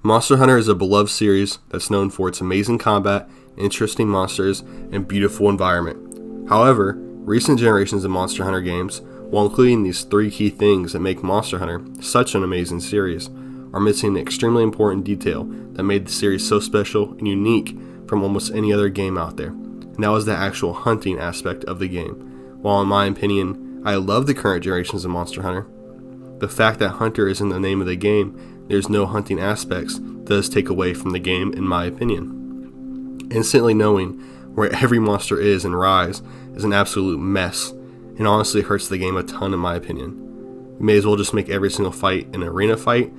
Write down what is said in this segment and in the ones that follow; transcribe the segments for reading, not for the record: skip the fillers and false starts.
Monster Hunter is a beloved series that's known for its amazing combat, interesting monsters, and beautiful environment. However, recent generations of Monster Hunter games, while including these three key things that make Monster Hunter such an amazing series, are missing an extremely important detail that made the series so special and unique from almost any other game out there, and that was the actual hunting aspect of the game. While in my opinion, I love the current generations of Monster Hunter, the fact that Hunter is in the name of the game, there's no hunting aspects, does take away from the game in my opinion. Instantly knowing where every monster is in Rise is an absolute mess, and honestly hurts the game a ton in my opinion. You may as well just make every single fight an arena fight,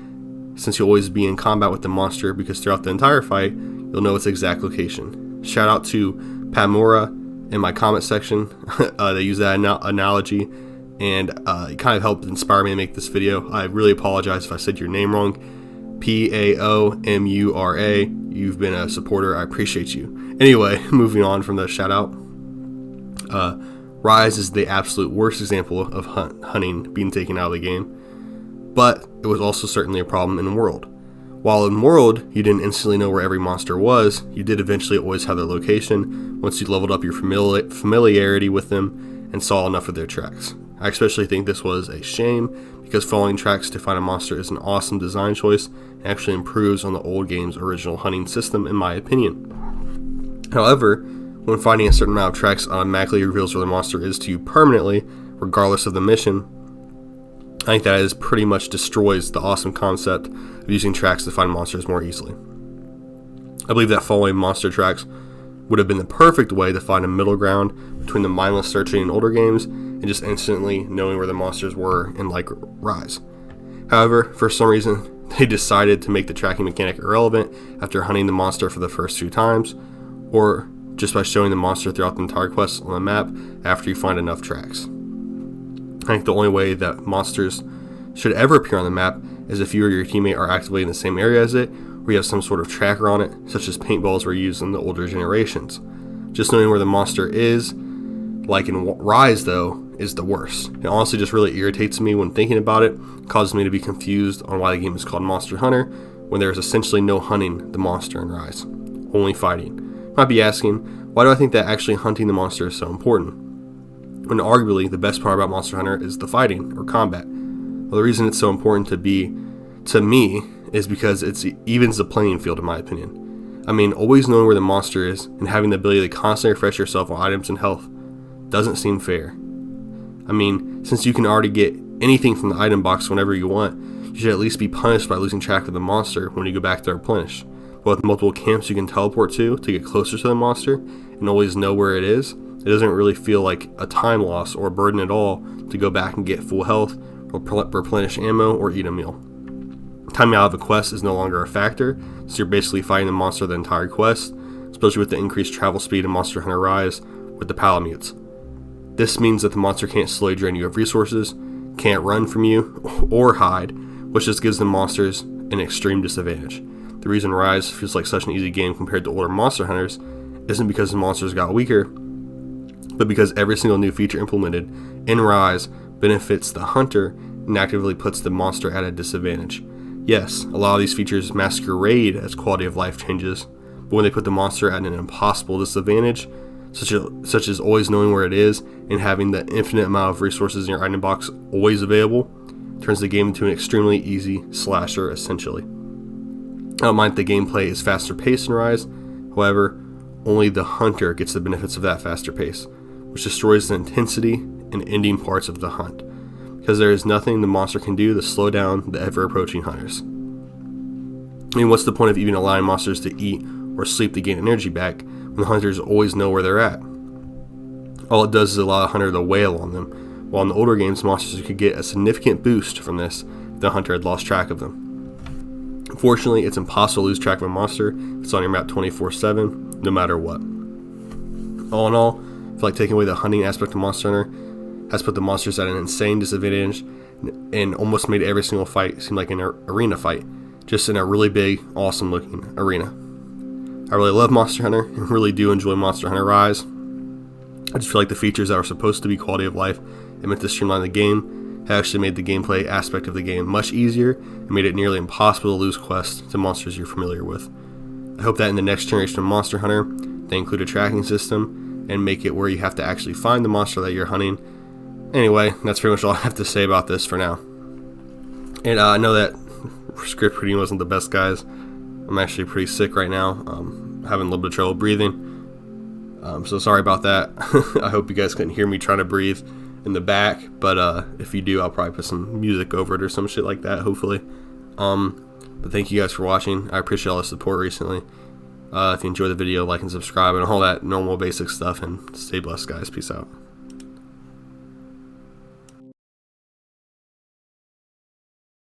since you'll always be in combat with the monster, because throughout the entire fight, you'll know its exact location. Shout out to Pamura in my comment section. They use that analogy, and it kind of helped inspire me to make this video. I really apologize if I said your name wrong. Paomura. You've been a supporter. I appreciate you. Anyway, moving on from the shout out. Rise is the absolute worst example of hunting being taken out of the game, but it was also certainly a problem in World. While in World, you didn't instantly know where every monster was, you did eventually always have their location once you leveled up your familiarity with them and saw enough of their tracks. I especially think this was a shame, because following tracks to find a monster is an awesome design choice and actually improves on the old game's original hunting system in my opinion. However, when finding a certain amount of tracks automatically reveals where the monster is to you permanently, regardless of the mission, I think that is pretty much destroys the awesome concept of using tracks to find monsters more easily. I believe that following monster tracks would have been the perfect way to find a middle ground between the mindless searching in older games and just instantly knowing where the monsters were in like Rise. However, for some reason, they decided to make the tracking mechanic irrelevant after hunting the monster for the first few times, or just by showing the monster throughout the entire quest on the map after you find enough tracks. I think the only way that monsters should ever appear on the map is if you or your teammate are actively in the same area as it, or you have some sort of tracker on it, such as paintballs were used in the older generations. Just knowing where the monster is, like in Rise though, is the worst. It honestly just really irritates me when thinking about it, causes me to be confused on why the game is called Monster Hunter, when there is essentially no hunting the monster in Rise, only fighting. You might be asking, why do I think that actually hunting the monster is so important? When arguably the best part about Monster Hunter is the fighting or combat. Well, the reason it's so important to me is because it evens the playing field in my opinion. I mean, always knowing where the monster is and having the ability to constantly refresh yourself on items and health doesn't seem fair. I mean, since you can already get anything from the item box whenever you want, you should at least be punished by losing track of the monster when you go back to replenish. But with multiple camps you can teleport to get closer to the monster and always know where it is, it doesn't really feel like a time loss or a burden at all to go back and get full health or replenish ammo or eat a meal. Timing out of a quest is no longer a factor, so you're basically fighting the monster the entire quest, especially with the increased travel speed in Monster Hunter Rise with the Palamutes. This means that the monster can't slowly drain you of resources, can't run from you, or hide, which just gives the monsters an extreme disadvantage. The reason Rise feels like such an easy game compared to older Monster Hunters isn't because the monsters got weaker, but because every single new feature implemented in Rise benefits the hunter and actively puts the monster at a disadvantage. Yes, a lot of these features masquerade as quality of life changes, but when they put the monster at an impossible disadvantage, such as always knowing where it is and having the infinite amount of resources in your item box always available, turns the game into an extremely easy slasher essentially. I don't mind if the gameplay is faster paced in Rise, however, only the hunter gets the benefits of that faster pace, which destroys the intensity and ending parts of the hunt, because there is nothing the monster can do to slow down the ever-approaching hunters. I mean, what's the point of even allowing monsters to eat or sleep to gain energy back when the hunters always know where they're at? All it does is allow the hunter to wail on them, while in the older games, monsters could get a significant boost from this if the hunter had lost track of them. Unfortunately, it's impossible to lose track of a monster if it's on your map 24/7, no matter what. All in all, I feel like taking away the hunting aspect of Monster Hunter has put the monsters at an insane disadvantage and almost made every single fight seem like an arena fight, just in a really big, awesome looking arena. I really love Monster Hunter and really do enjoy Monster Hunter Rise. I just feel like the features that are supposed to be quality of life and meant to streamline the game have actually made the gameplay aspect of the game much easier and made it nearly impossible to lose quests to monsters you're familiar with. I hope that in the next generation of Monster Hunter, they include a tracking system and make it where you have to actually find the monster that you're hunting. Anyway, that's pretty much all I have to say about this for now. And I know that script reading wasn't the best, guys. I'm actually pretty sick right now. Having a little bit of trouble breathing. So sorry about that. I hope you guys couldn't hear me trying to breathe in the back. But if you do, I'll probably put some music over it or some shit like that, hopefully. But thank you guys for watching. I appreciate all the support recently. If you enjoyed the video, like and subscribe and all that normal basic stuff. And stay blessed, guys. Peace out.